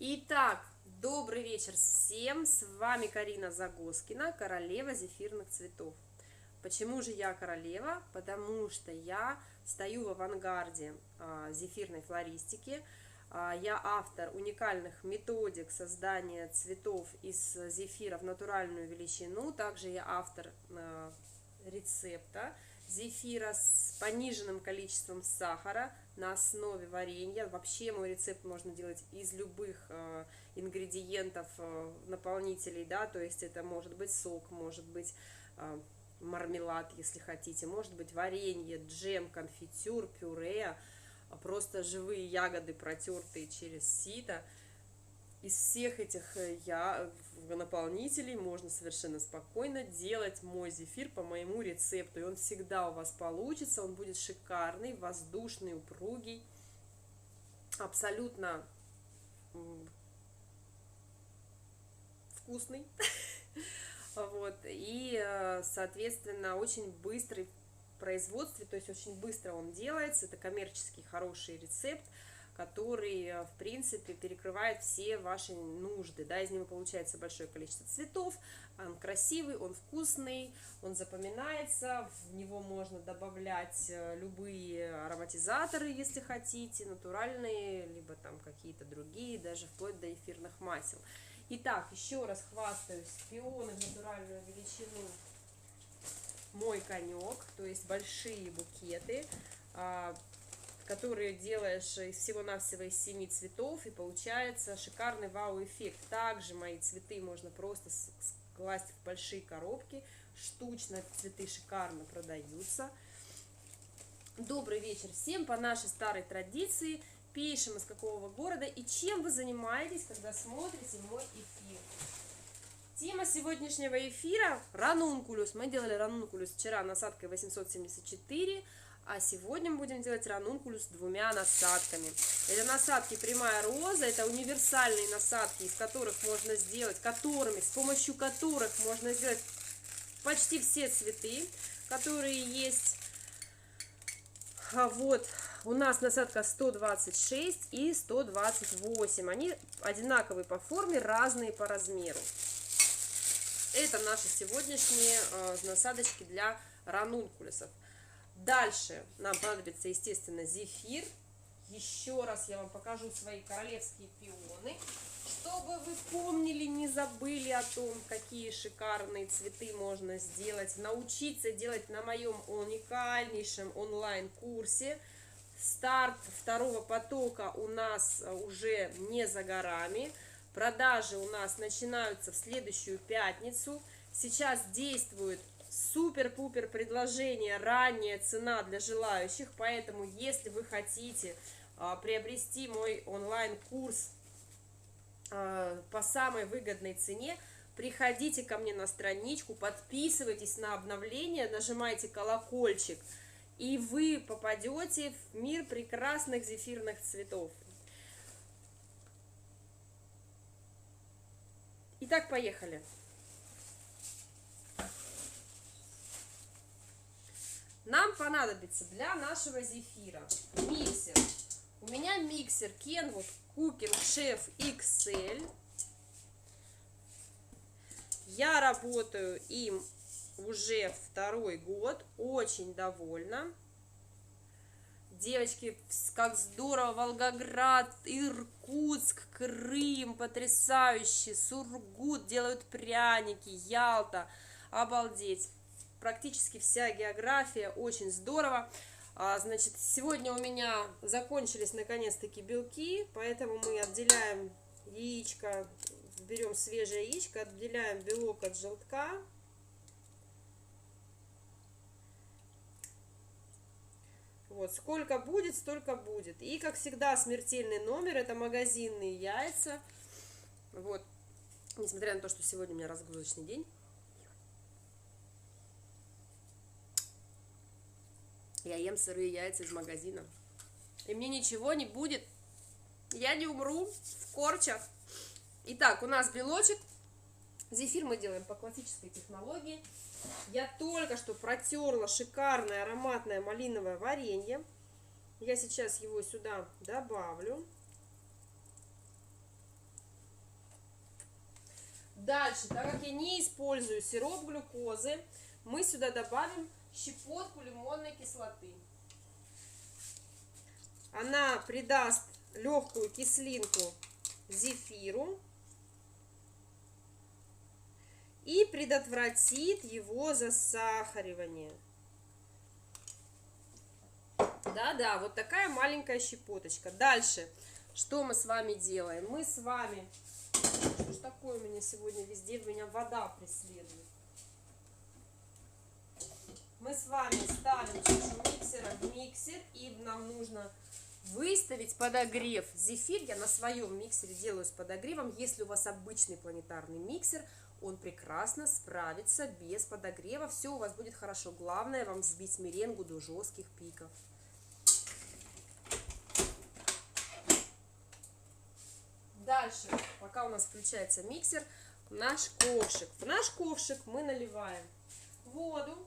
Итак, добрый вечер всем, с вами Карина Загоскина, королева зефирных цветов. Почему же я королева? Потому что я стою в авангарде зефирной флористики. Я автор уникальных методик создания цветов из зефира в натуральную величину. Также я автор рецепта зефира с пониженным количеством сахара на основе варенья. Вообще мой рецепт можно делать из любых ингредиентов, наполнителей, да, то есть это может быть сок, может быть мармелад, если хотите, может быть варенье, джем, конфитюр, пюре, просто живые ягоды, протертые через сито. Из всех этих наполнителей можно совершенно спокойно делать мой зефир по моему рецепту. И он всегда у вас получится, он будет шикарный, воздушный, упругий, абсолютно вкусный. Вот. И, соответственно, очень быстрый в производстве, то есть очень быстро он делается. Это коммерческий хороший рецепт, который, в принципе, перекрывает все ваши нужды, да, из него получается большое количество цветов, он красивый, он вкусный, он запоминается, в него можно добавлять любые ароматизаторы, если хотите, натуральные, либо там какие-то другие, даже вплоть до эфирных масел. Итак, еще раз хвастаюсь, пионы в натуральную величину мой конек, то есть большие букеты, которые делаешь из всего-навсего из 7 цветов, и получается шикарный вау-эффект. Также мои цветы можно просто класть в большие коробки, штучно цветы шикарно продаются. Добрый вечер всем, по нашей старой традиции пишем, из какого вы города и чем вы занимаетесь, когда смотрите мой эфир. Тема сегодняшнего эфира – ранункулюс. Мы делали ранункулюс вчера насадкой 874, а сегодня мы будем делать ранункулюс двумя насадками. Это насадки прямая роза, это универсальные насадки, из которых можно сделать, с помощью которых можно сделать почти все цветы, которые есть. Вот, у нас насадка 126 и 128. Они одинаковые по форме, разные по размеру. Это наши сегодняшние насадочки для ранункулюсов. Дальше нам понадобится, естественно, зефир. Еще раз я вам покажу свои королевские пионы, чтобы вы помнили, не забыли о том, какие шикарные цветы можно сделать, научиться делать на моем уникальнейшем онлайн-курсе. Старт второго потока у нас уже не за горами. Продажи у нас начинаются в следующую пятницу. Сейчас действует супер-пупер предложение, ранняя цена для желающих. Поэтому, если вы хотите приобрести мой онлайн-курс по самой выгодной цене, приходите ко мне на страничку, подписывайтесь на обновления, нажимайте колокольчик, и вы попадете в мир прекрасных зефирных цветов. Итак, поехали. Нам понадобится для нашего зефира миксер. У меня миксер Kenwood Cooking Chef XL. Я работаю им уже второй год, очень довольна. Девочки, как здорово, Волгоград, Иркутск, Крым, потрясающе, Сургут делают пряники, Ялта, обалдеть. Практически вся география, очень здорово. Значит, сегодня у меня закончились наконец-таки белки, поэтому мы отделяем яичко, берем свежее яичко, отделяем белок от желтка. Вот, сколько будет, столько будет. И, как всегда, смертельный номер, это магазинные яйца. Вот, несмотря на то, что сегодня у меня разгрузочный день. Я ем сырые яйца из магазина. И мне ничего не будет. Я не умру в корчах. Итак, у нас белочек. Зефир мы делаем по классической технологии. Я только что протерла шикарное ароматное малиновое варенье. Я сейчас его сюда добавлю. Дальше, так как я не использую сироп глюкозы, мы сюда добавим щепотку лимонной кислоты. Она придаст легкую кислинку зефиру и предотвратит его засахаривание. Да-да, вот такая маленькая щепоточка. Дальше, что мы с вами делаем? Мы с вами... Что ж такое у меня сегодня везде? Меня вода преследует. Мы с вами ставим чашу миксера в миксер, и нам нужно выставить подогрев. Зефир я на своем миксере делаю с подогревом. Если у вас обычный планетарный миксер, он прекрасно справится без подогрева. Все у вас будет хорошо. Главное вам взбить меренгу до жестких пиков. Дальше, пока у нас включается миксер, наш ковшик. В наш ковшик мы наливаем воду.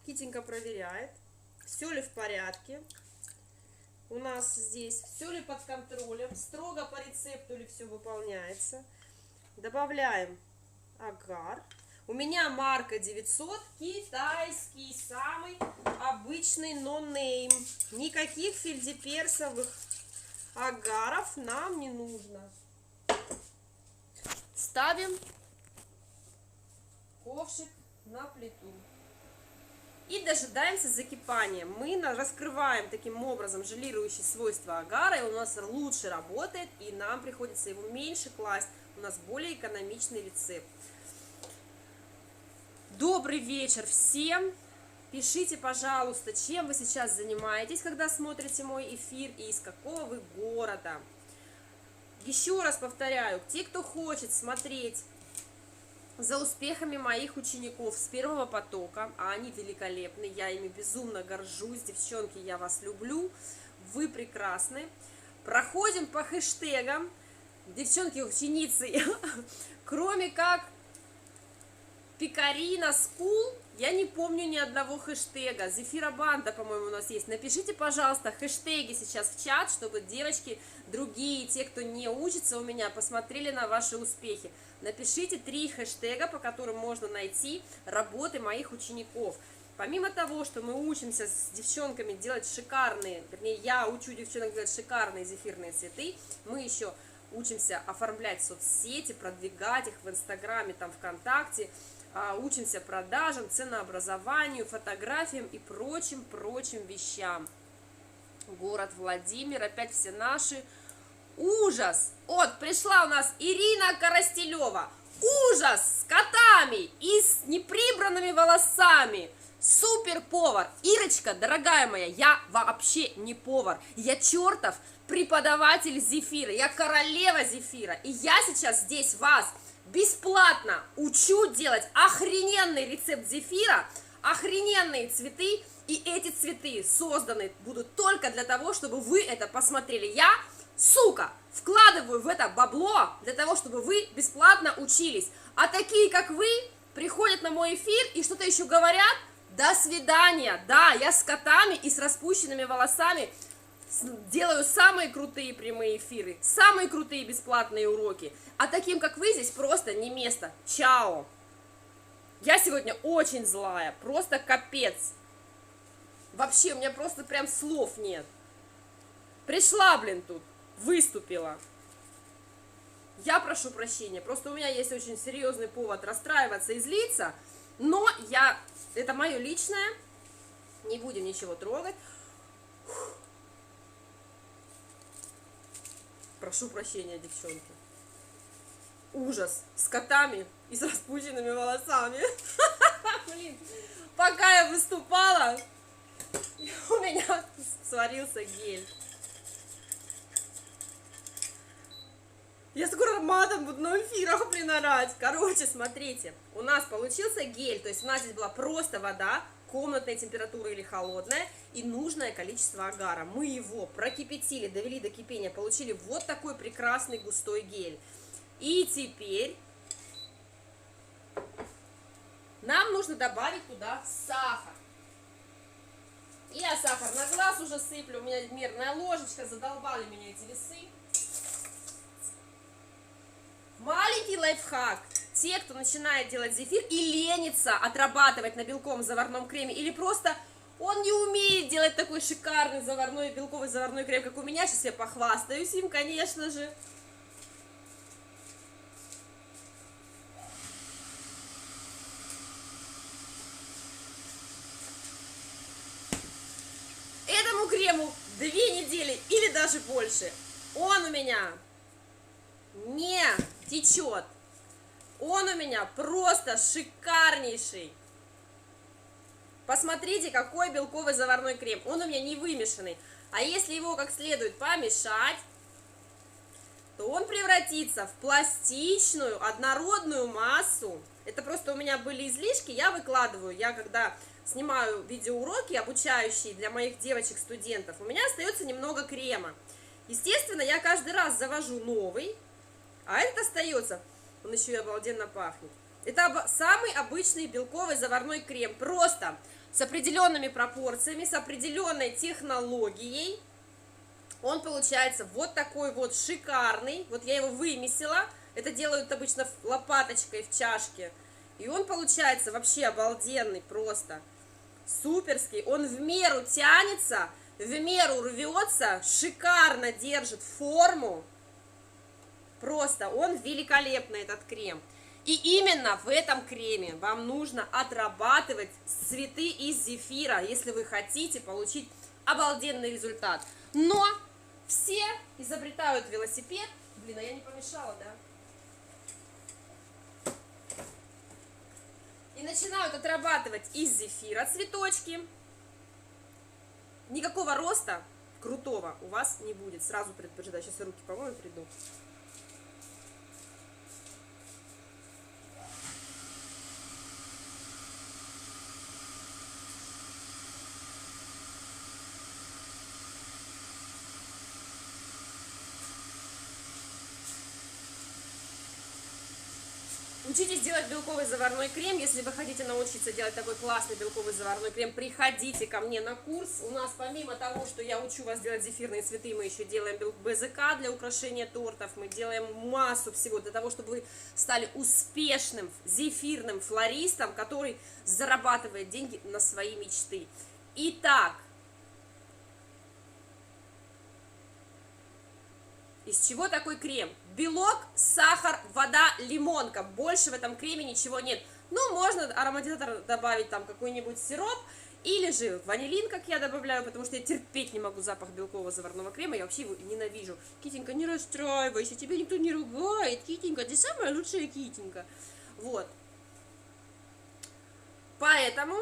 Китенька проверяет, все ли в порядке у нас здесь, все ли под контролем, строго по рецепту ли все выполняется. Добавляем агар. У меня марка 900, китайский, самый обычный нонейм. Никаких фельдеперсовых агаров нам не нужно. Ставим ковшик на плиту. И дожидаемся закипания. Мы раскрываем таким образом желирующие свойства агара, и у нас лучше работает, и нам приходится его меньше класть. У нас более экономичный рецепт. Добрый вечер всем! Пишите, пожалуйста, чем вы сейчас занимаетесь, когда смотрите мой эфир, и из какого вы города. Еще раз повторяю, те, кто хочет смотреть за успехами моих учеников с первого потока, а они великолепны, я ими безумно горжусь, девчонки, я вас люблю, вы прекрасны. Проходим по хэштегам, девчонки, ученицы, кроме как Пикарина Скул, я не помню ни одного хэштега. Зефира Банда, по-моему, у нас есть. Напишите, пожалуйста, хэштеги сейчас в чат, чтобы девочки, другие, те, кто не учится у меня, посмотрели на ваши успехи. Напишите 3 хэштега, по которым можно найти работы моих учеников. Помимо того, что мы учимся с девчонками делать шикарные, вернее, я учу девчонок делать шикарные зефирные цветы, мы еще учимся оформлять соцсети, продвигать их в Инстаграме, там, ВКонтакте, учимся продажам, ценообразованию, фотографиям и прочим вещам. Город Владимир, опять все наши. Ужас! Вот, пришла у нас Ирина Коростелева. Ужас! С котами и с неприбранными волосами. Супер повар. Ирочка, дорогая моя, я вообще не повар. Я чертов преподаватель зефира. Я королева зефира. И я сейчас здесь вас бесплатно учу делать охрененный рецепт зефира, охрененные цветы, и эти цветы созданы будут только для того, чтобы вы это посмотрели. Я, сука, вкладываю в это бабло для того, чтобы вы бесплатно учились. А такие, как вы, приходят на мой эфир и что-то еще говорят. До свидания. Да, я с котами и с распущенными волосами делаю самые крутые прямые эфиры, самые крутые бесплатные уроки. А таким, как вы, здесь просто не место. Чао. Я сегодня очень злая, просто капец. Вообще, у меня просто прям слов нет. Пришла, блин, тут, выступила. Я прошу прощения, просто у меня есть очень серьезный повод расстраиваться и злиться, но это мое личное, не будем ничего трогать. Прошу прощения, девчонки. Ужас. С котами и с распущенными волосами. Блин, пока я выступала, у меня сварился гель. Я скоро матом буду на эфирах, блин, орать. Короче, смотрите, у нас получился гель, то есть у нас здесь была просто вода, комнатной температуры или холодная, и нужное количество агара. Мы его прокипятили, довели до кипения, получили вот такой прекрасный густой гель. И теперь нам нужно добавить туда сахар. Я сахар на глаз уже сыплю, у меня мерная ложечка, задолбали меня эти весы. Маленький лайфхак. Те, кто начинает делать зефир и ленится отрабатывать на белковом заварном креме, или просто он не умеет делать такой шикарный заварной, белковый заварной крем, как у меня, сейчас я похвастаюсь им, конечно же. Этому крему 2 недели или даже больше. Он у меня не течет. Он у меня просто шикарнейший. Посмотрите, какой белковый заварной крем. Он у меня не вымешанный. А если его как следует помешать, то он превратится в пластичную, однородную массу. Это просто у меня были излишки, я выкладываю. Я когда снимаю видеоуроки обучающие для моих девочек-студентов, у меня остается немного крема. Естественно, я каждый раз завожу новый, а этот остается. Он еще и обалденно пахнет. Это самый обычный белковый заварной крем. Просто с определенными пропорциями, с определенной технологией. Он получается вот такой вот шикарный. Вот я его вымесила. Это делают обычно лопаточкой в чашке. И он получается вообще обалденный просто. Суперский. Он в меру тянется, в меру рвется, шикарно держит форму. Просто он великолепный, этот крем. И именно в этом креме вам нужно отрабатывать цветы из зефира, если вы хотите получить обалденный результат. Но все изобретают велосипед. Блин, а я не помешала, да? И начинают отрабатывать из зефира цветочки. Никакого роста крутого у вас не будет. Сразу предупреждаю. Сейчас я руки помою, приду. Учитесь делать белковый заварной крем. Если вы хотите научиться делать такой классный белковый заварной крем, приходите ко мне на курс. У нас помимо того, что я учу вас делать зефирные цветы, мы еще делаем БЗК для украшения тортов. Мы делаем массу всего для того, чтобы вы стали успешным зефирным флористом, который зарабатывает деньги на свои мечты. Итак, из чего такой крем? Белок, сахар, вода, лимонка. Больше в этом креме ничего нет. Ну, можно ароматизатор добавить, там какой-нибудь сироп, или же ванилин, как я добавляю, потому что я терпеть не могу запах белкового заварного крема, я вообще его ненавижу. Китенька, не расстраивайся, тебя никто не ругает, Китенька, ты самая лучшая Китенька. Вот. Поэтому,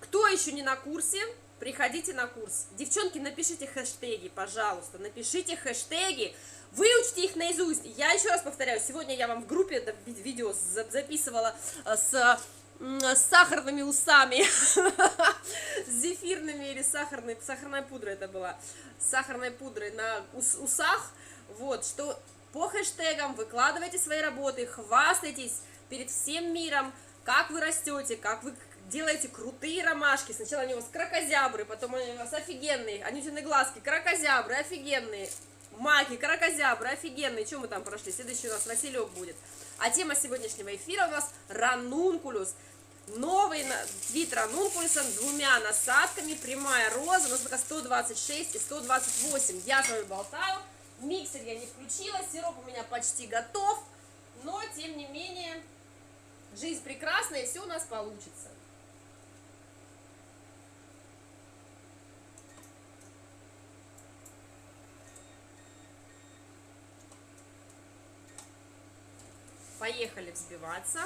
кто еще не на курсе, приходите на курс. Девчонки, напишите хэштеги, пожалуйста, напишите хэштеги, выучите их наизусть. Я еще раз повторяю, сегодня я вам в группе это видео записывала с сахарными усами, с зефирными или сахарной пудрой это была, с сахарной пудрой на усах, вот, что по хэштегам выкладывайте свои работы, хвастайтесь перед всем миром, как вы растете, как вы делаете крутые ромашки. Сначала они у вас кракозябры, потом они у вас офигенные, анютины глазки, кракозябры, офигенные, маки, кракозябры, офигенные. Что мы там прошли? Следующий у нас Василек будет. А тема сегодняшнего эфира у нас ранункулюс. Новый вид ранункулюса, 2 насадками, прямая роза, у нас пока 126 и 128. Я с вами болтаю, миксер я не включила, сироп у меня почти готов, но тем не менее жизнь прекрасна и все у нас получится. Поехали взбиваться.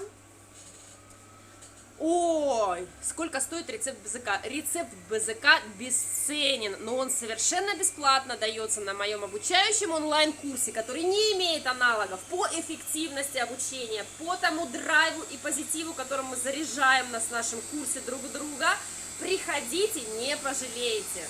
Ой, сколько стоит рецепт БЗК? Рецепт БЗК бесценен, но он совершенно бесплатно дается на моем обучающем онлайн-курсе, который не имеет аналогов по эффективности обучения, по тому драйву и позитиву, которым мы заряжаем на нашем курсе друг друга. Приходите, не пожалеете.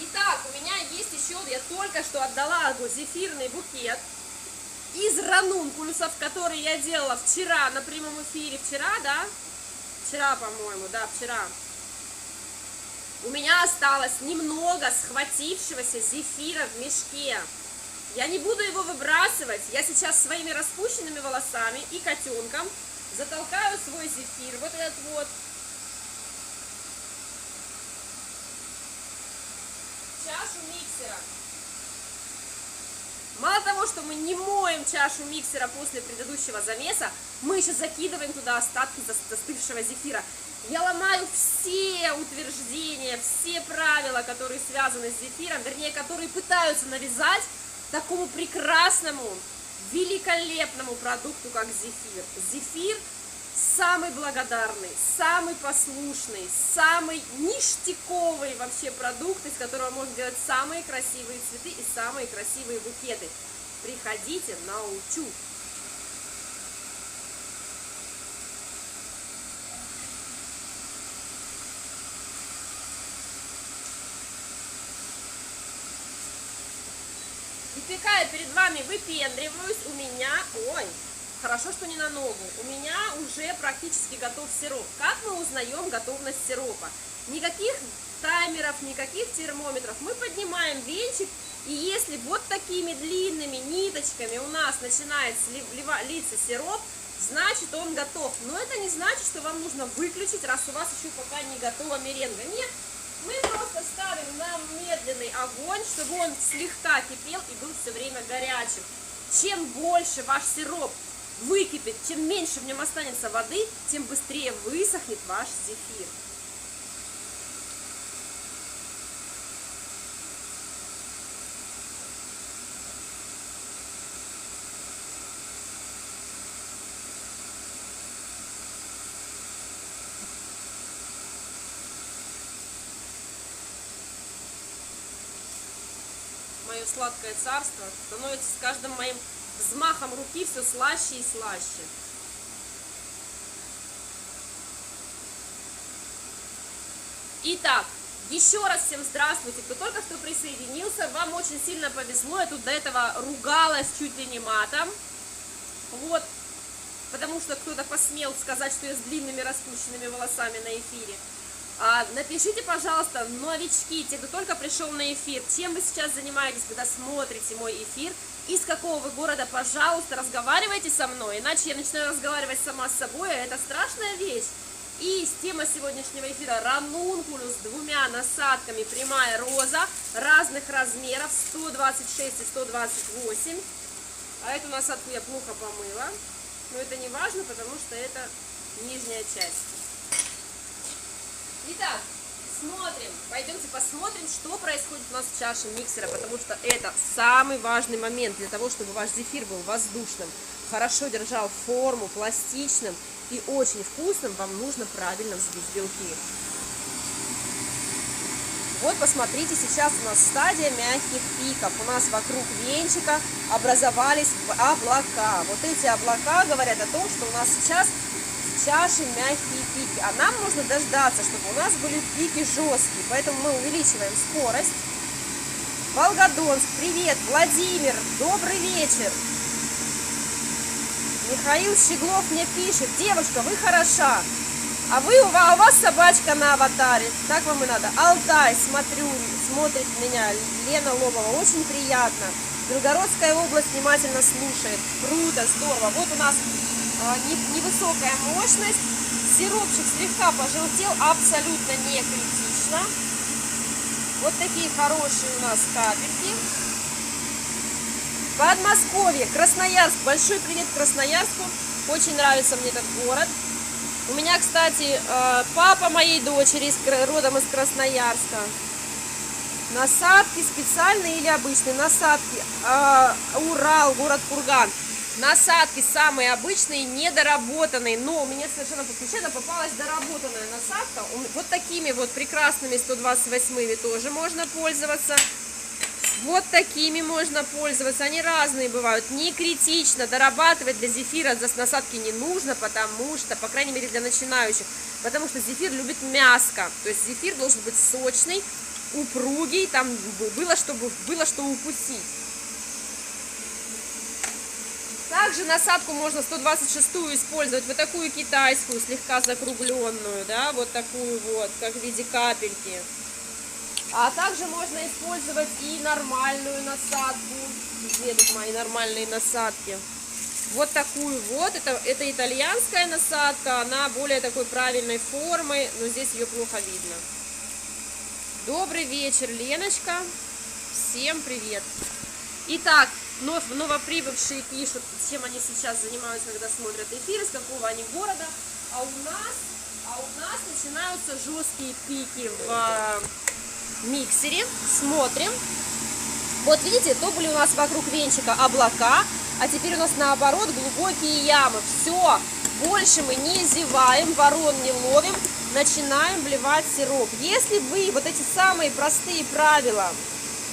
Итак, у меня есть еще, я только что отдала зефирный букет. из ранункулюсов, которые я делала вчера на прямом эфире. Вчера, да? Вчера, по-моему, да, вчера. У меня осталось немного схватившегося зефира в мешке. Я не буду его выбрасывать. Я сейчас своими распущенными волосами и котенком затолкаю свой зефир. Вот этот вот. Чашу миксера. Мало того, что мы не моем чашу миксера после предыдущего замеса, мы еще закидываем туда остатки застывшего зефира. Я ломаю все утверждения, все правила, которые связаны с зефиром, вернее, которые пытаются навязать такому прекрасному, великолепному продукту, как зефир. Зефир самый благодарный, самый послушный, самый ништяковый вообще продукт, из которого можно делать самые красивые цветы и самые красивые букеты. Приходите, научу. Выпекая перед вами, выпендриваюсь, у меня, ой, хорошо, что не на ногу, у меня уже практически готов сироп. Как мы узнаем готовность сиропа? Никаких таймеров, никаких термометров. Мы поднимаем венчик, и если вот такими длинными ниточками у нас начинает литься сироп, значит он готов. Но это не значит, что вам нужно выключить, раз у вас еще пока не готова меренга. Нет. Мы просто ставим на медленный огонь, чтобы он слегка кипел и был все время горячим. Чем больше ваш сироп выкипит, чем меньше в нем останется воды, тем быстрее высохнет ваш зефир. Мое сладкое царство становится с каждым моим взмахом руки все слаще и слаще. Итак, еще раз всем здравствуйте, кто только что присоединился, вам очень сильно повезло, я тут до этого ругалась чуть ли не матом, вот, потому что кто-то посмел сказать, что я с длинными распущенными волосами на эфире. Напишите, пожалуйста, новички, те, кто только пришел на эфир, чем вы сейчас занимаетесь, когда смотрите мой эфир, из какого вы города, пожалуйста, разговаривайте со мной, иначе я начинаю разговаривать сама с собой, а это страшная вещь. И тема сегодняшнего эфира — ранункулюс с двумя насадками, прямая роза, разных размеров, 126 и 128. А эту насадку я плохо помыла, но это не важно, потому что это нижняя часть. Итак, смотрим, пойдемте посмотрим, что происходит у нас в чаше миксера, потому что это самый важный момент для того, чтобы ваш зефир был воздушным, хорошо держал форму, пластичным и очень вкусным. Вам нужно правильно взбить белки. Вот посмотрите, сейчас у нас стадия мягких пиков. У нас вокруг венчика образовались облака. Вот эти облака говорят о том, что у нас сейчас в чаше мягкие пики. А нам нужно дождаться, чтобы у нас были пики жесткие. Поэтому мы увеличиваем скорость. Волгодонск, привет. Владимир, добрый вечер. Михаил Щеглов мне пишет: девушка, вы хороша. А у вас собачка на аватаре. Так вам и надо. Алтай, смотрит меня. Лена Лобова, очень приятно. Белгородская область внимательно слушает. Круто, здорово. Вот у нас невысокая мощность. Сиропчик слегка пожелтел, абсолютно не критично. Вот такие хорошие у нас капельки. Подмосковье, Красноярск. Большой привет Красноярску. Очень нравится мне этот город. У меня, кстати, папа моей дочери родом из Красноярска. Насадки специальные или обычные? Насадки. Урал, город Курган. Насадки самые обычные, недоработанные. Но у меня совершенно случайно попалась доработанная насадка. Вот такими вот прекрасными 128-ми тоже можно пользоваться. Вот такими можно пользоваться, они разные бывают, не критично, дорабатывать для зефира насадки не нужно, потому что, по крайней мере для начинающих, потому что зефир любит мяско, то есть зефир должен быть сочный, упругий, там было что укусить. Также насадку можно 126-ю использовать, вот такую китайскую, слегка закругленную, да, вот такую вот, как в виде капельки. А также можно использовать и нормальную насадку. Где тут мои нормальные насадки? Вот такую вот, это итальянская насадка, она более такой правильной формы, но здесь ее плохо видно. Добрый вечер, Леночка, всем привет. Итак, новоприбывшие пишут, чем они сейчас занимаются, когда смотрят эфир, из какого они города. А у нас начинаются жесткие пики в миксере. Смотрим. Вот видите, то были у нас вокруг венчика облака, а теперь у нас наоборот глубокие ямы. Все, больше мы не зеваем, ворон не ловим, начинаем вливать сироп. Если вы вот эти самые простые правила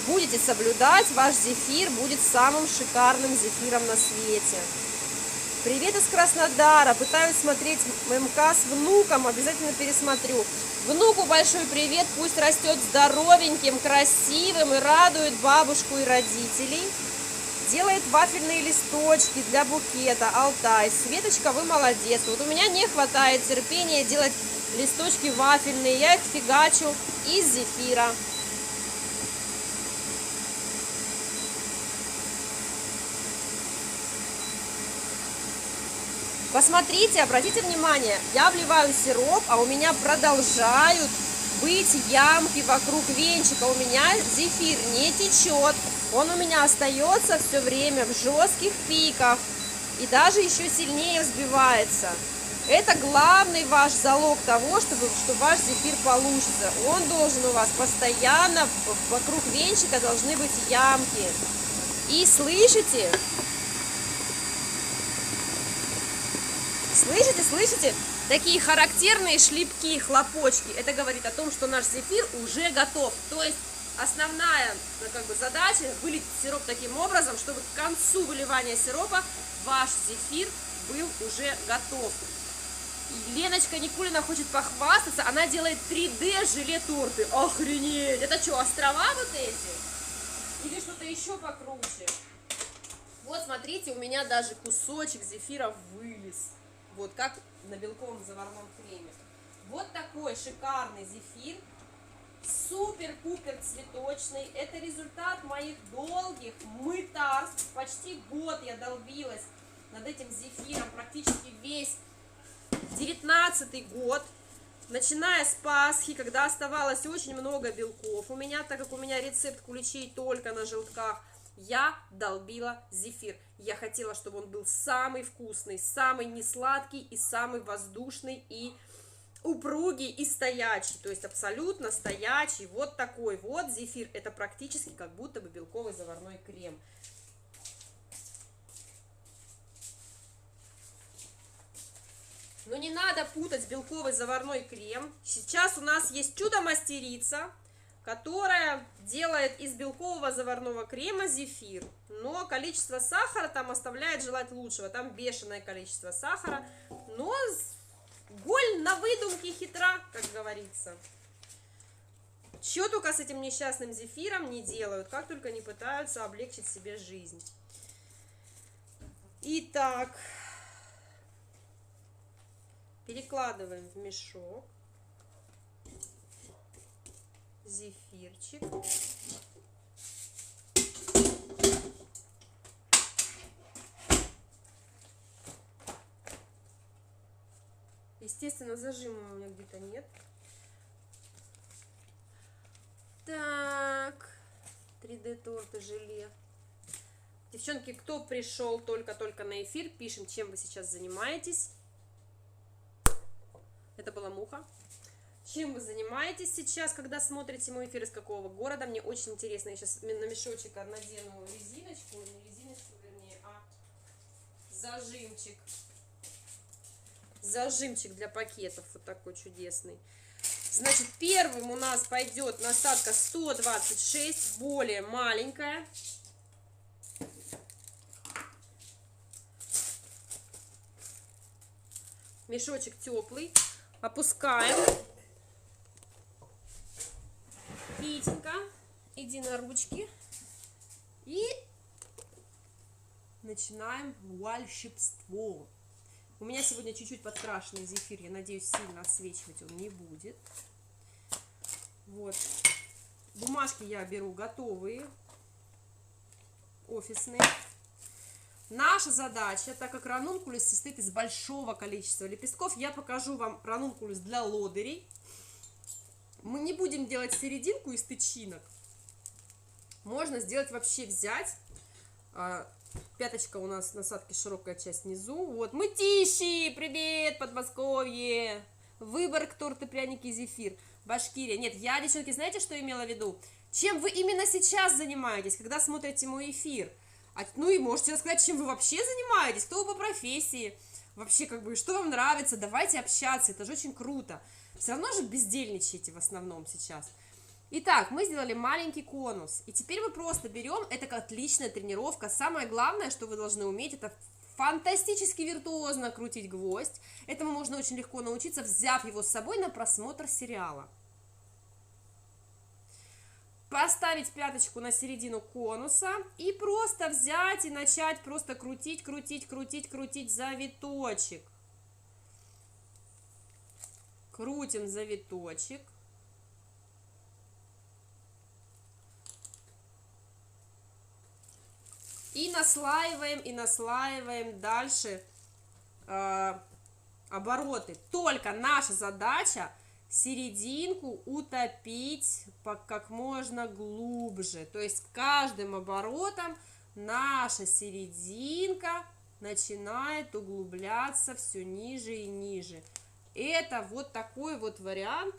будете соблюдать, ваш зефир будет самым шикарным зефиром на свете. Привет из Краснодара. Пытаюсь смотреть МК с внуком, обязательно пересмотрю. Внуку большой привет, пусть растет здоровеньким, красивым и радует бабушку и родителей. Делает вафельные листочки для букета, Алтай. Светочка, вы молодец. Вот у меня не хватает терпения делать листочки вафельные, я их фигачу из зефира. Посмотрите, обратите внимание, я вливаю сироп, а у меня продолжают быть ямки вокруг венчика. У меня зефир не течет, он у меня остается все время в жестких пиках и даже еще сильнее взбивается. Это главный ваш залог того, что ваш зефир получится. Он должен у вас постоянно, вокруг венчика должны быть ямки. И слышите? Слышите? Такие характерные шлепки, хлопочки. Это говорит о том, что наш зефир уже готов. То есть основная задача вылить сироп таким образом, чтобы к концу выливания сиропа ваш зефир был уже готов. И Леночка Никулина хочет похвастаться. Она делает 3D желе торты. Охренеть! Это что, острова вот эти? Или что-то еще покруче? Вот смотрите, у меня даже кусочек зефира вылез. Вот как на белковом заварном креме. Вот такой шикарный зефир. Супер-пупер цветочный. Это результат моих долгих мытарств. Почти год я долбилась над этим зефиром. Практически весь 19-й год. Начиная с Пасхи, когда оставалось очень много белков. У меня, так как у меня рецепт куличей только на желтках, я долбила зефир. Я хотела, чтобы он был самый вкусный, самый несладкий и самый воздушный и упругий и стоячий. То есть абсолютно стоячий. Вот такой вот зефир. Это практически как будто бы белковый заварной крем. Но не надо путать белковый заварной крем. Сейчас у нас есть чудо-мастерица, которая делает из белкового заварного крема зефир. Но количество сахара там оставляет желать лучшего. Там бешеное количество сахара. Но голь на выдумке хитра, как говорится. Чего только с этим несчастным зефиром не делают. Как только не пытаются облегчить себе жизнь. Итак, перекладываем в мешок зефирчик. Естественно, зажима у меня где-то нет. Так, 3D торты желе. Девчонки, кто пришел только-только на эфир, пишем, чем вы сейчас занимаетесь. Это была муха. Чем вы занимаетесь сейчас, когда смотрите мой эфир, из какого города? Мне очень интересно. Я сейчас на мешочек надену резиночку, не резиночку, вернее, а зажимчик. Зажимчик для пакетов, вот такой чудесный. Значит, первым у нас пойдет насадка 126, более маленькая. Мешочек теплый. Опускаем. Витенька, иди на ручки. И начинаем волшебство. У меня сегодня чуть-чуть подкрашенный зефир, я надеюсь, сильно отсвечивать он не будет. Вот. Бумажки я беру готовые, офисные. Наша задача, так как ранункулус состоит из большого количества лепестков, я покажу вам ранункулус для лодырей. Мы не будем делать серединку из тычинок. Можно сделать вообще взять. Пяточка у нас насадки, широкая часть внизу. Вот, мытищи! Привет, Подмосковье! Выборг, торты, пряники, зефир. Башкирия. Нет, я, девчонки, знаете, что имела в виду? Чем вы именно сейчас занимаетесь, когда смотрите мой эфир? Ну и можете рассказать, чем вы вообще занимаетесь, кто вы по профессии, вообще как бы, что вам нравится, давайте общаться, это же очень круто. Все равно же бездельничаете в основном сейчас. Итак, мы сделали маленький конус, и теперь мы просто берем, это как отличная тренировка, самое главное, что вы должны уметь, это фантастически виртуозно крутить гвоздь, этому можно очень легко научиться, взяв его с собой на просмотр сериала. Поставить пяточку на середину конуса и просто взять и начать просто крутить, крутить, крутить, крутить завиточек. Крутим завиточек. И наслаиваем дальше обороты. Только наша задача серединку утопить как можно глубже. То есть каждым оборотом наша серединка начинает углубляться все ниже и ниже. Это вот такой вот вариант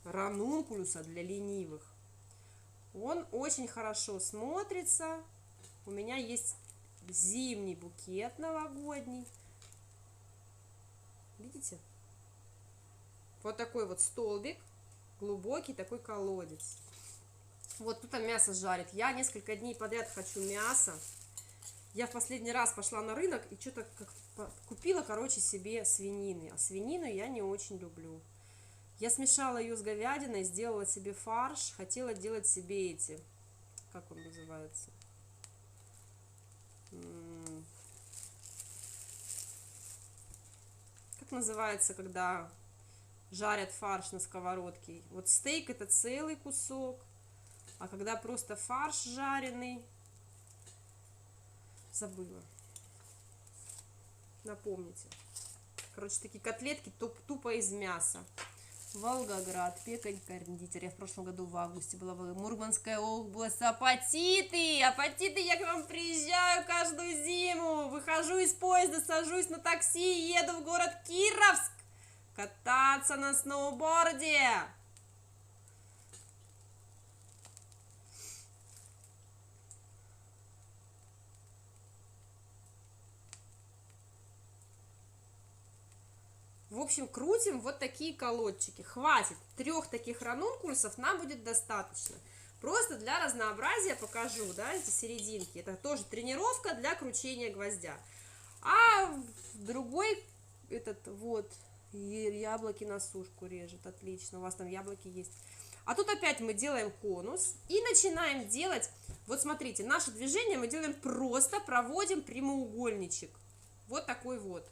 ранункулуса для ленивых. Он очень хорошо смотрится. У меня есть зимний букет новогодний. Видите? Вот такой вот столбик, глубокий такой колодец. Вот тут мясо жарит. Я несколько дней подряд хочу мясо. Я в последний раз пошла на рынок и что-то купила, короче, себе свинины. А свинину я не очень люблю. Я смешала ее с говядиной, сделала себе фарш. Хотела делать себе эти, как он называется? Как называется, когда жарят фарш на сковородке? Вот стейк это целый кусок, а когда просто фарш жареный, забыла. Напомните. Короче, такие котлетки тупо из мяса. Волгоград, пекарь-кондитер. Я в прошлом году в августе была в Мурманской области. Апатиты! Апатиты, я к вам приезжаю каждую зиму. Выхожу из поезда, сажусь на такси и еду в город Кировск кататься на сноуборде. В общем, крутим вот такие колодчики. Хватит 3 таких ранункулусов, нам будет достаточно. Просто для разнообразия покажу, да, эти серединки. Это тоже тренировка для кручения гвоздя. А другой, этот вот, яблоки на сушку режет. Отлично, у вас там яблоки есть. А тут опять мы делаем конус и начинаем делать, вот смотрите, наше движение мы делаем просто, проводим прямоугольничек. Вот такой вот.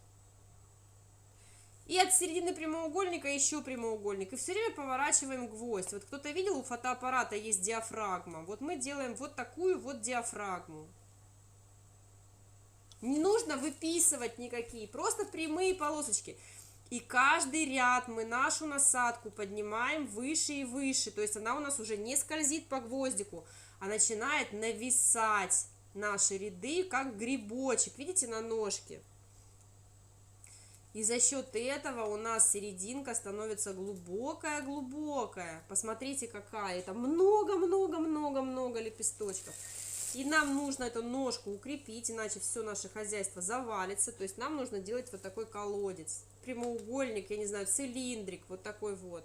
И от середины прямоугольника еще прямоугольник. И все время поворачиваем гвоздь. Вот кто-то видел, у фотоаппарата есть диафрагма. Вот мы делаем вот такую вот диафрагму. Не нужно выписывать никакие, просто прямые полосочки. И каждый ряд мы нашу насадку поднимаем выше и выше. То есть она у нас уже не скользит по гвоздику, а начинает нависать наши ряды, как грибочек. Видите, на ножке? И за счет этого у нас серединка становится глубокая-глубокая. Посмотрите, какая. Это много-много-много-много лепесточков. И нам нужно эту ножку укрепить, иначе все наше хозяйство завалится. То есть нам нужно делать вот такой колодец. Прямоугольник, я не знаю, цилиндрик, вот такой вот.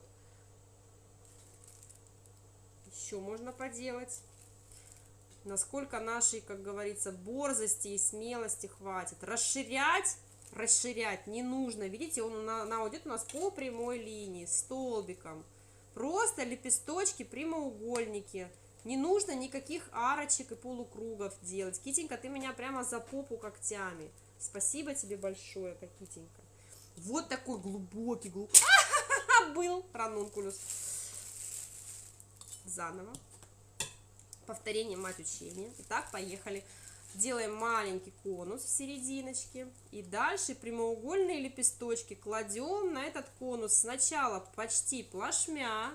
Еще можно поделать. Насколько нашей, как говорится, борзости и смелости хватит. Расширять не нужно. Видите, она идет у нас по прямой линии, столбиком. Просто лепесточки, прямоугольники. Не нужно никаких арочек и полукругов делать. Китенька, ты меня прямо за попу когтями. Спасибо тебе большое, Китенька. Вот такой глубокий был ранункулюс. Заново. Повторение мать учения. Итак, поехали. Делаем маленький конус в серединочке. И дальше прямоугольные лепесточки кладем на этот конус. Сначала почти плашмя.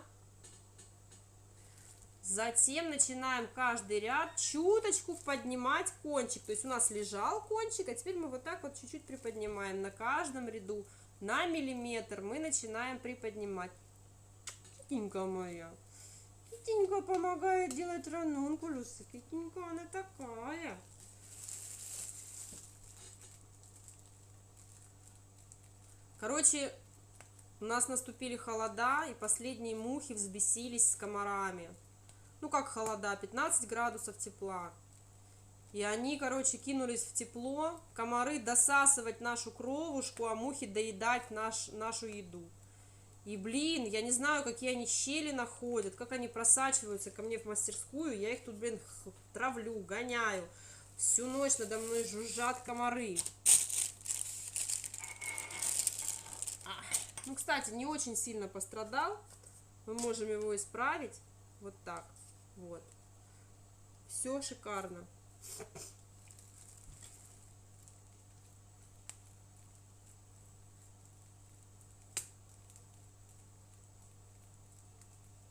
Затем начинаем каждый ряд чуточку поднимать кончик. То есть у нас лежал кончик, а теперь мы вот так вот чуть-чуть приподнимаем. На каждом ряду на миллиметр мы начинаем приподнимать. Китенька моя. Китенька помогает делать ранункулюсы. Китенька, она такая. Короче, у нас наступили холода, и последние мухи взбесились с комарами. Ну, как холода, 15 градусов тепла. И они, короче, кинулись в тепло, комары досасывать нашу кровушку, а мухи доедать нашу еду. И, блин, я не знаю, какие они щели находят, как они просачиваются ко мне в мастерскую. Я их тут, блин, травлю, гоняю. Всю ночь надо мной жужжат комары. Ну, кстати, не очень сильно пострадал. Мы можем его исправить. Вот так. Вот. Все шикарно.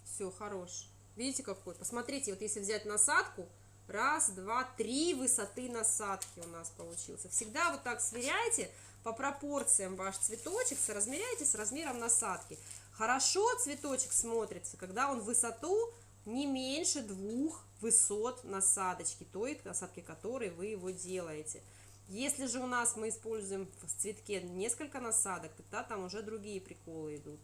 Все, хорош. Видите, какой? Посмотрите, вот если взять насадку, раз, два, три высоты насадки у нас получился. Всегда вот так сверяйте по пропорциям ваш цветочек, соразмеряйте с размером насадки. Хорошо цветочек смотрится, когда он в высоту не меньше 2 высот насадочки, той насадки, которой вы его делаете. Если же у нас мы используем в цветке несколько насадок, тогда там уже другие приколы идут.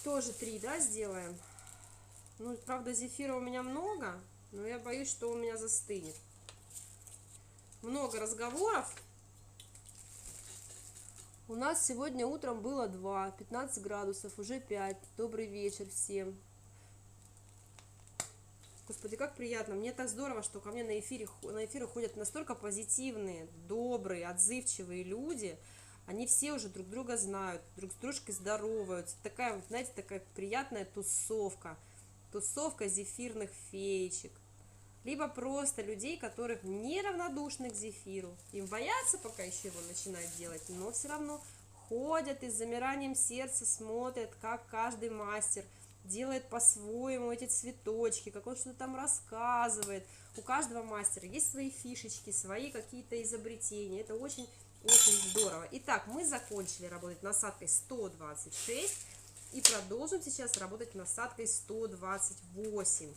Тоже 3, да, сделаем. Ну, правда, зефира у меня много, но я боюсь, что у меня застынет. Много разговоров. У нас сегодня утром было 2, 15 градусов, уже 5. Добрый вечер всем. Господи, как приятно. Мне так здорово, что ко мне на эфиры ходят настолько позитивные, добрые, отзывчивые люди. Они все уже друг друга знают, друг с дружкой здороваются. Такая, знаете, такая приятная тусовка. Тусовка зефирных феечек. Либо просто людей, которых неравнодушны к зефиру. Им боятся пока еще его начинать делать, но все равно ходят и с замиранием сердца смотрят, как каждый мастер делает по-своему эти цветочки, как он что-то там рассказывает. У каждого мастера есть свои фишечки, свои какие-то изобретения. Это очень здорово. Итак, мы закончили работать насадкой 126 и продолжим сейчас работать насадкой 128.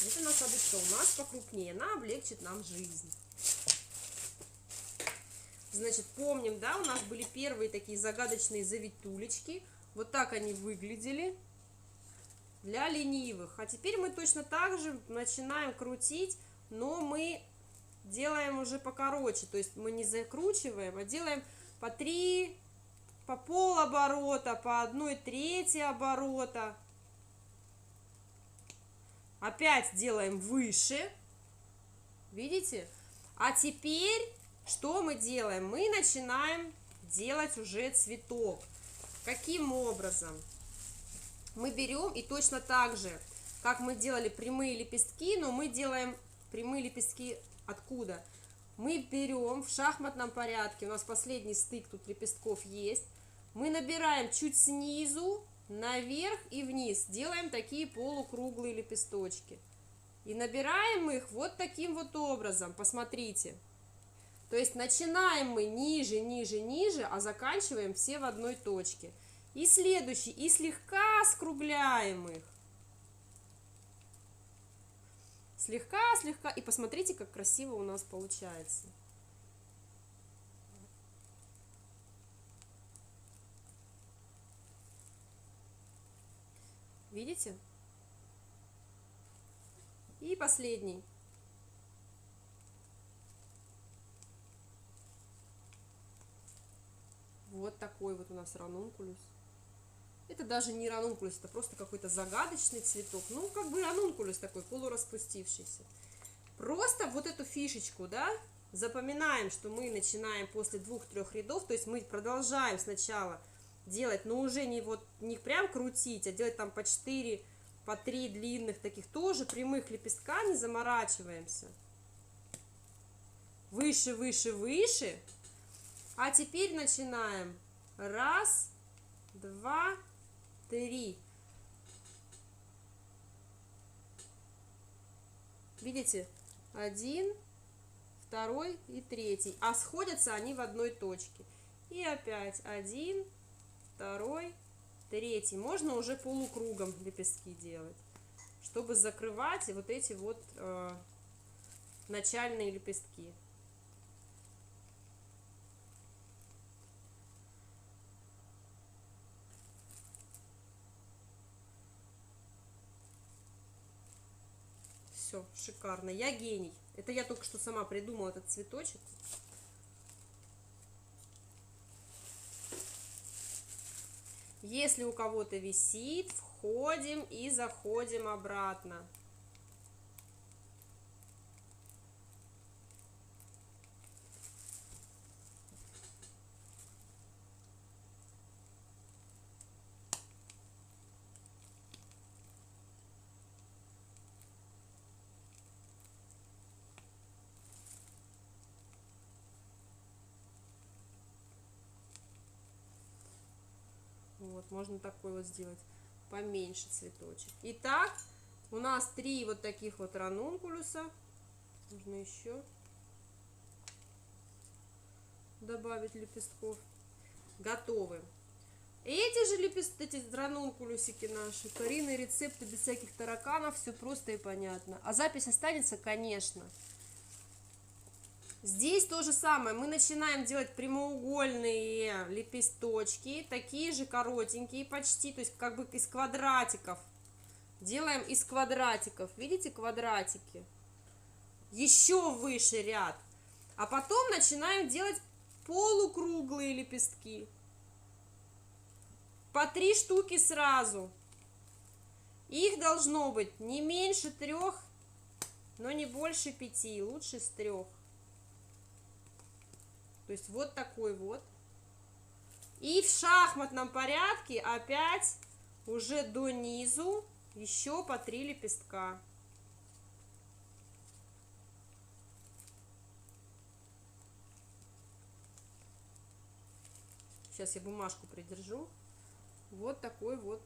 Эта насадочка у нас покрупнее, она облегчит нам жизнь. Значит, помним, да, у нас были первые такие загадочные завитулечки. Вот так они выглядели для ленивых. А теперь мы точно так же начинаем крутить, но мы делаем уже покороче, то есть мы не закручиваем, а делаем по 3, по полоборота, по 1/3 оборота. Опять делаем выше, видите? А теперь что мы делаем? Мы начинаем делать уже цветок. Каким образом? Мы берем и точно так же, как мы делали прямые лепестки, но мы делаем прямые лепестки откуда? Мы берем в шахматном порядке, у нас последний стык тут лепестков есть, мы набираем чуть снизу, наверх и вниз, делаем такие полукруглые лепесточки. И набираем их вот таким вот образом, посмотрите. То есть начинаем мы ниже, ниже, ниже, а заканчиваем все в одной точке. И следующий, и слегка скругляем их. Слегка, слегка. И посмотрите, как красиво у нас получается. видите? И последний. Вот такой вот у нас ранункулюс. Это даже не ранункулюс, это просто какой-то загадочный цветок. Ну, как бы ранункулюс такой, полураспустившийся. Просто вот эту фишечку, да, запоминаем, что мы начинаем после 2-3 рядов, то есть мы продолжаем сначала делать, но уже не вот не прям крутить, а делать там по 4, по 3 длинных таких тоже прямых лепестка, не заморачиваемся. Выше, выше, выше. А теперь начинаем. 1, 2, 3. Видите? 1, 2 и 3. А сходятся они в одной точке. И опять 1, 2, 3. Можно уже полукругом лепестки делать, чтобы закрывать вот эти вот начальные лепестки. Все, шикарно. Я гений. Это я только что сама придумала этот цветочек. Если у кого-то висит, входим и заходим обратно. Вот, можно такой вот сделать, поменьше цветочек. Итак, у нас 3 вот таких вот ранункулюса. Нужно еще добавить лепестков. Готовы. Эти же лепестки, эти ранункулюсики наши, куриные рецепты без всяких тараканов, все просто и понятно. А запись останется, конечно. Здесь то же самое, мы начинаем делать прямоугольные лепесточки, такие же коротенькие почти, то есть как бы из квадратиков. Делаем из квадратиков, видите, квадратики? Еще выше ряд. А потом начинаем делать полукруглые лепестки. По 3 штуки сразу. Их должно быть не меньше 3, но не больше 5, лучше с 3. То есть вот такой вот. И в шахматном порядке опять уже до низу еще по 3 лепестка. Сейчас я бумажку придержу. Вот такой вот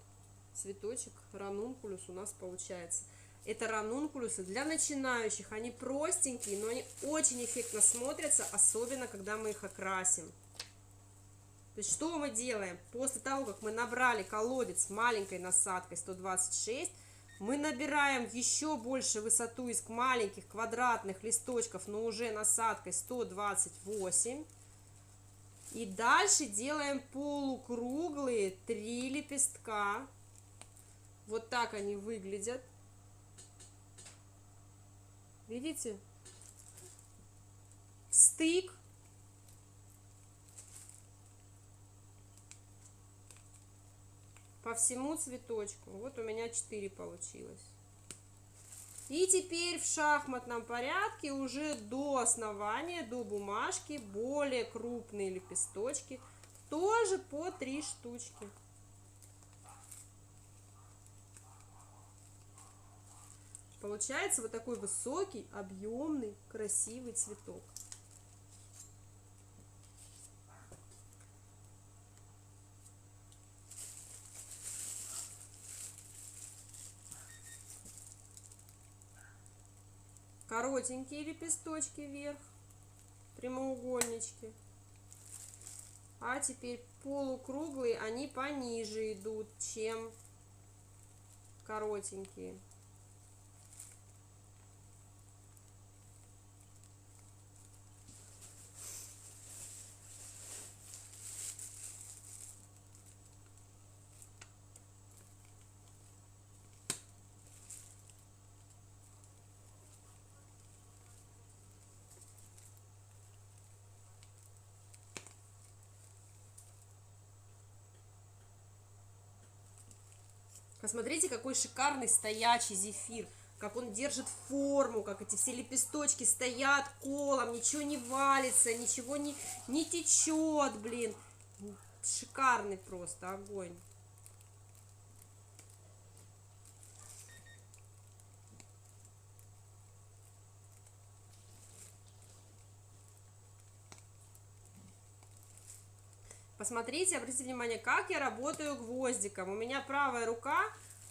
цветочек ранункулюс у нас получается. Это ранункулюсы для начинающих. Они простенькие, но они очень эффектно смотрятся, особенно когда мы их окрасим. То есть что мы делаем? После того, как мы набрали колодец маленькой насадкой 126, мы набираем еще больше высоту из маленьких квадратных листочков, но уже насадкой 128. И дальше делаем полукруглые 3 лепестка. Вот так они выглядят. Видите? Стык. По всему цветочку. Вот у меня 4 получилось. И теперь в шахматном порядке уже до основания, до бумажки, более крупные лепесточки. Тоже по 3 штучки. Получается вот такой высокий, объемный, красивый цветок. Коротенькие лепесточки вверх, прямоугольнички. А теперь полукруглые, они пониже идут, чем коротенькие. Посмотрите, какой шикарный стоячий зефир. Как он держит форму, как эти все лепесточки стоят колом, ничего не валится, ничего не течет, блин. Шикарный просто огонь. Посмотрите, обратите внимание, как я работаю гвоздиком. У меня правая рука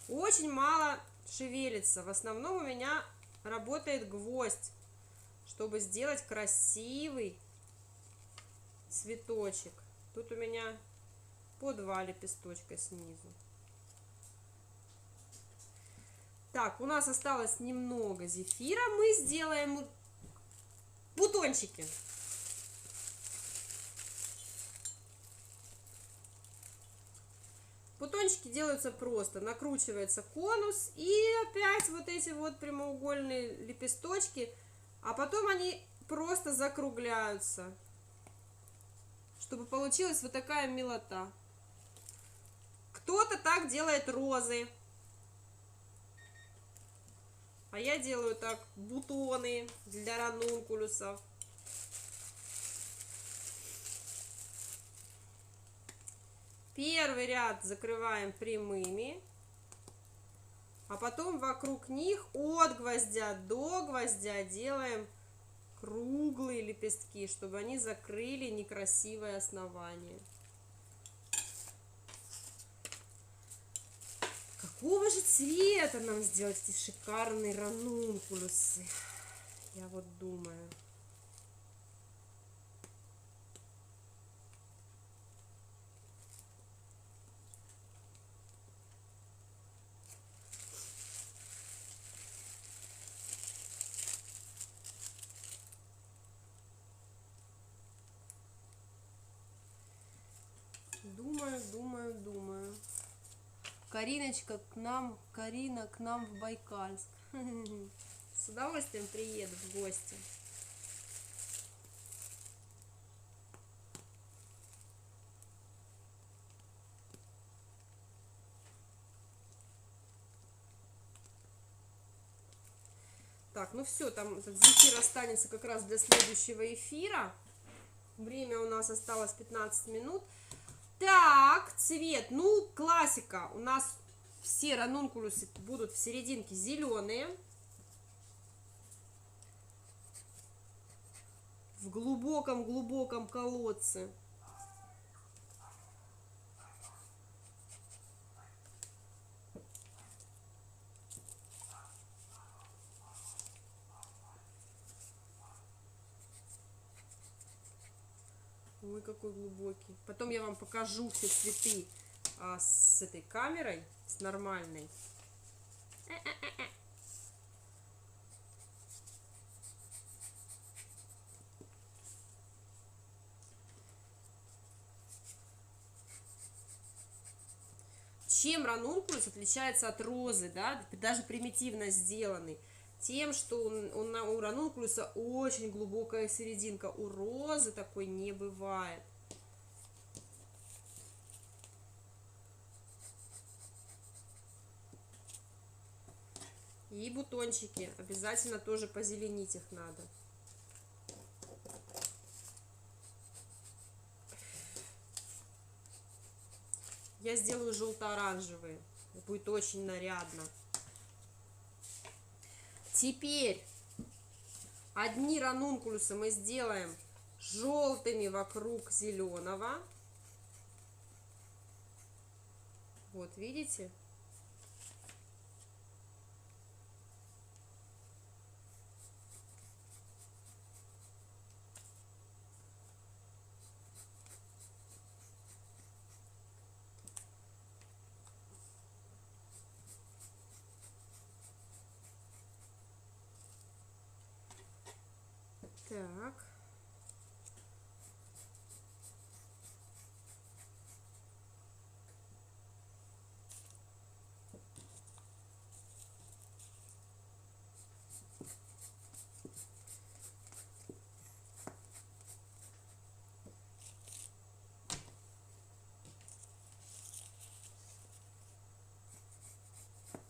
очень мало шевелится. В основном у меня работает гвоздь, чтобы сделать красивый цветочек. Тут у меня по 2 лепесточка снизу. Так, у нас осталось немного зефира. Мы сделаем бутончики. Бутончики делаются просто. Накручивается конус и опять вот эти вот прямоугольные лепесточки, а потом они просто закругляются, чтобы получилась вот такая милота. Кто-то так делает розы, а я делаю так бутоны для ранункулюсов. Первый ряд закрываем прямыми, а потом вокруг них от гвоздя до гвоздя делаем круглые лепестки, чтобы они закрыли некрасивое основание. Какого же цвета нам сделать эти шикарные ранункулюсы? Я вот думаю. Думаю. Кариночка к нам, Карина к нам в Байкальск. С удовольствием приеду в гости. Так, ну все, там этот зефир останется как раз для следующего эфира. Время у нас осталось 15 минут. Так, цвет, ну, классика. У нас все ранункулюсы будут в серединке зеленые. В глубоком-глубоком колодце. Ой, какой глубокий. Потом я вам покажу все цветы с этой камерой, с нормальной. Чем ранункулус отличается от розы, да, даже примитивно сделанный? Тем, что у ранункулуса очень глубокая серединка, у розы такой не бывает. И бутончики, обязательно тоже позеленить их надо. Я сделаю желто-оранжевые, будет очень нарядно. Теперь одни ранункулусы мы сделаем желтыми вокруг зеленого. Вот, видите? Так.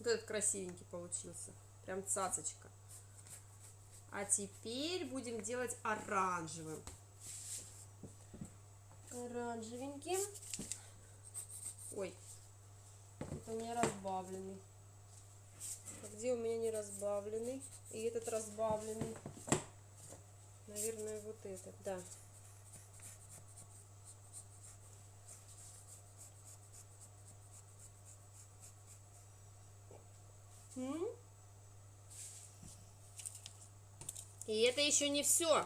Вот этот красивенький получился. Прям цацочка. А теперь будем делать оранжевым. Оранжевеньким. Ой, это у меня разбавленный. А где у меня не разбавленный? И этот разбавленный. Наверное, вот этот, да. И это еще не все.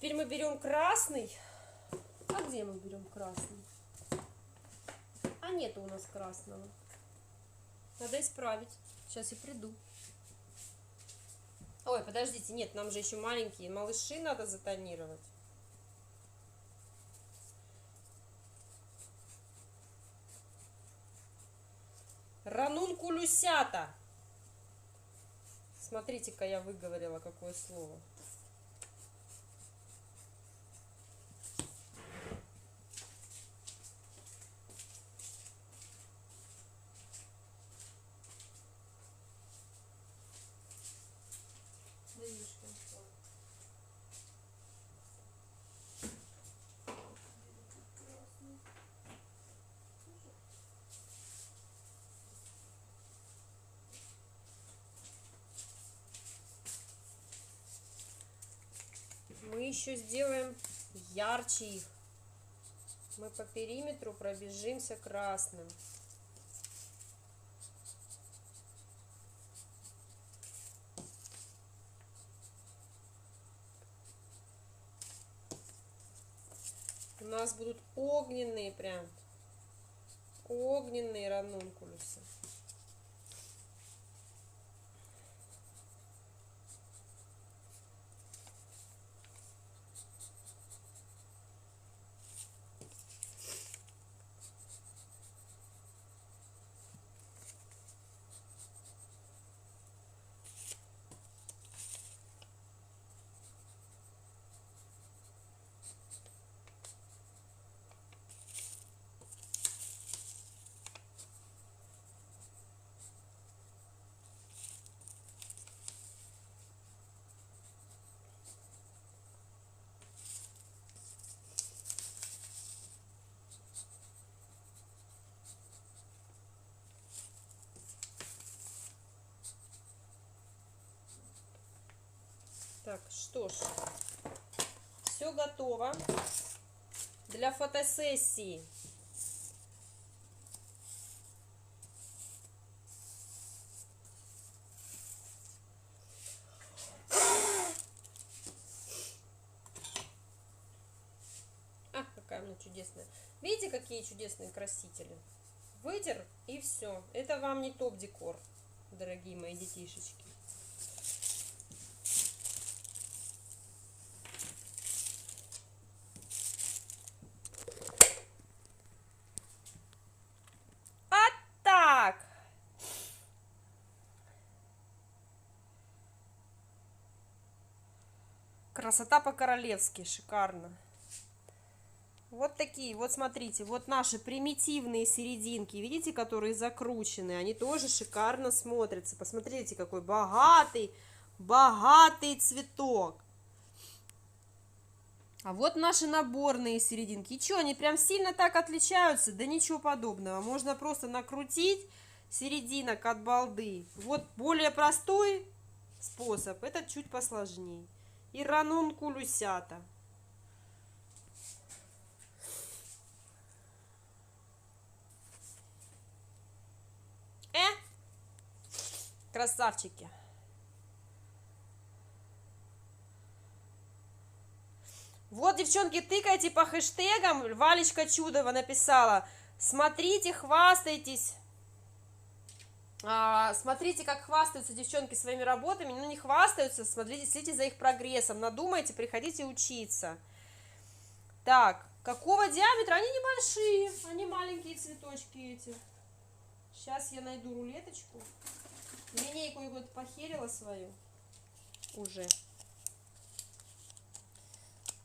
Теперь мы берем красный. А где мы берем красный? А нету у нас красного. Надо исправить. Сейчас я приду. Ой, подождите, нет, нам же еще маленькие малыши надо затонировать. Ранункулюсята. Смотрите-ка, я выговорила какое слово. Мы еще сделаем ярче их. Мы по периметру пробежимся красным. У нас будут огненные прям. Огненные ранункулюсы. Так, что ж, все готово для фотосессии. А, какая она чудесная. Видите, какие чудесные красители? Вытер и все. Это вам не топ-декор, дорогие мои детишечки. Красота по-королевски, шикарно. Вот такие, вот смотрите, вот наши примитивные серединки, видите, которые закручены, они тоже шикарно смотрятся. Посмотрите, какой богатый, богатый цветок. А вот наши наборные серединки. И что, они прям сильно так отличаются? Да ничего подобного. Можно просто накрутить серединок от балды. Вот более простой способ, этот чуть посложнее. И ранункулюсята. Красавчики. Вот, девчонки, тыкайте по хэштегам. Валечка Чудова написала. Смотрите, хвастайтесь. Смотрите, как хвастаются девчонки своими работами. Ну, не хвастаются, смотрите, следите за их прогрессом. Надумайте, приходите учиться. Так, какого диаметра? Они небольшие, они маленькие цветочки эти. Сейчас я найду рулеточку. Линейку я вот похерила свою уже.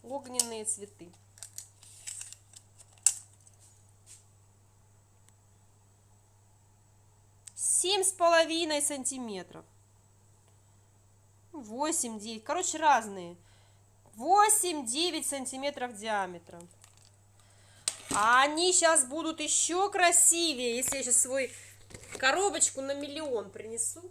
Огненные цветы. 7,5 сантиметров. 8-9. Короче, разные. 8-9 сантиметров диаметра. А они сейчас будут еще красивее, если я сейчас свой коробочку на 1 000 000 принесу.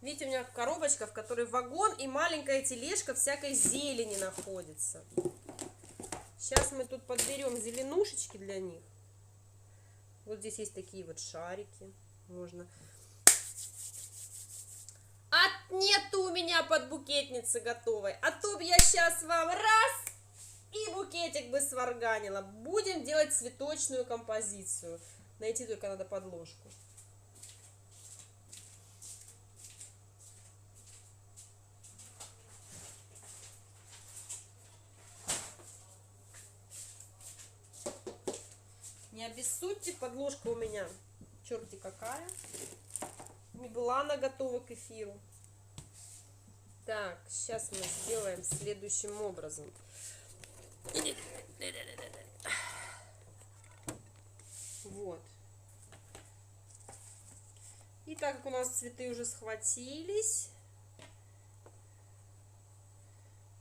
Видите, у меня коробочка, в которой вагон и маленькая тележка всякой зелени находится. Сейчас мы тут подберем зеленушечки для них. Вот здесь есть такие вот шарики. Можно. А нету у меня подбукетницы готовой. А то бы я сейчас вам раз и букетик бы сварганила. Будем делать цветочную композицию. Найти только надо подложку. Не обессудьте, подложка у меня черти какая. Не была она готова к эфиру. Так, сейчас мы сделаем следующим образом. Вот. И так как у нас цветы уже схватились,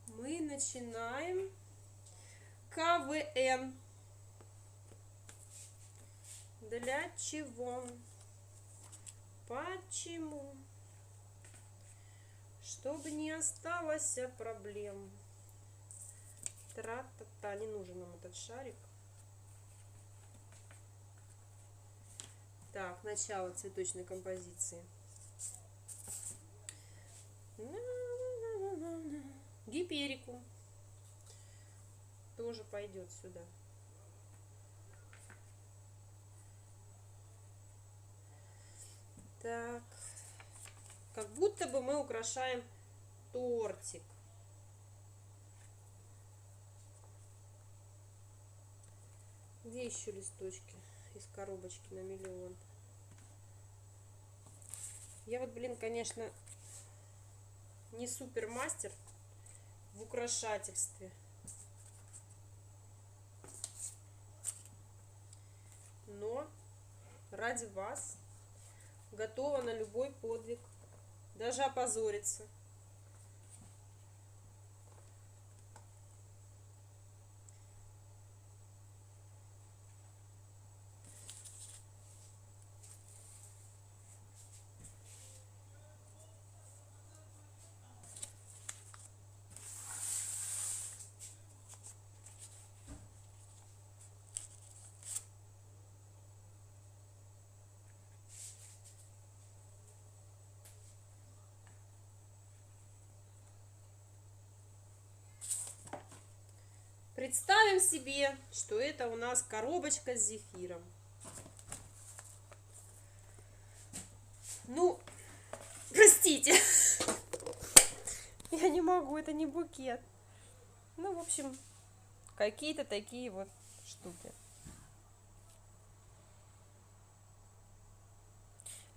мы начинаем КВН. Для чего? Почему? Чтобы не осталось проблем. Тра-та-та. Не нужен нам этот шарик. Так, начало цветочной композиции. Гиперику тоже пойдет сюда. Так, как будто бы мы украшаем тортик. Где еще листочки из коробочки на 1 000 000? Я вот, блин, конечно, не супер мастер в украшательстве. Но ради вас готова на любой подвиг, даже опозориться. Представим себе, что это у нас коробочка с зефиром. Ну, простите, я не могу, это не букет. Ну, в общем, какие-то такие вот штуки.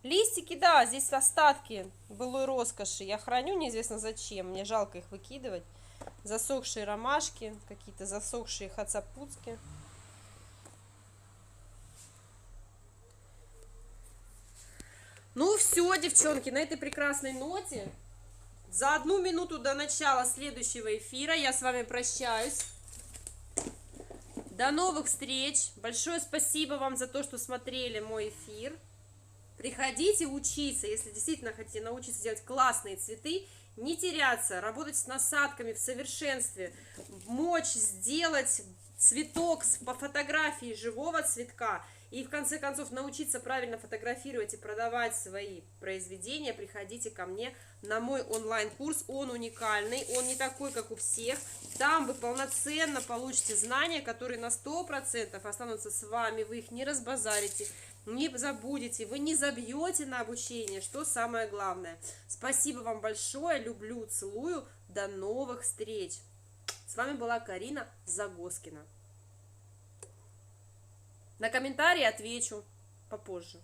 Листики, да, здесь остатки былой роскоши. Я храню неизвестно зачем, мне жалко их выкидывать. Засохшие ромашки, какие-то засохшие хацапуцки. Ну все, девчонки, на этой прекрасной ноте За 1 минуту до начала следующего эфира я с вами прощаюсь. До новых встреч. Большое спасибо вам за то, что смотрели мой эфир. Приходите учиться, если действительно хотите научиться делать классные цветы, не теряться, работать с насадками в совершенстве, мочь сделать цветок по фотографии живого цветка и в конце концов научиться правильно фотографировать и продавать свои произведения. Приходите ко мне на мой онлайн-курс, он уникальный, он не такой, как у всех. Там вы полноценно получите знания, которые на 100% останутся с вами, вы их не разбазарите, не забудете, вы не забьете на обучение, что самое главное. Спасибо вам большое, люблю, целую, до новых встреч. С вами была Карина Загоскина. На комментарии отвечу попозже.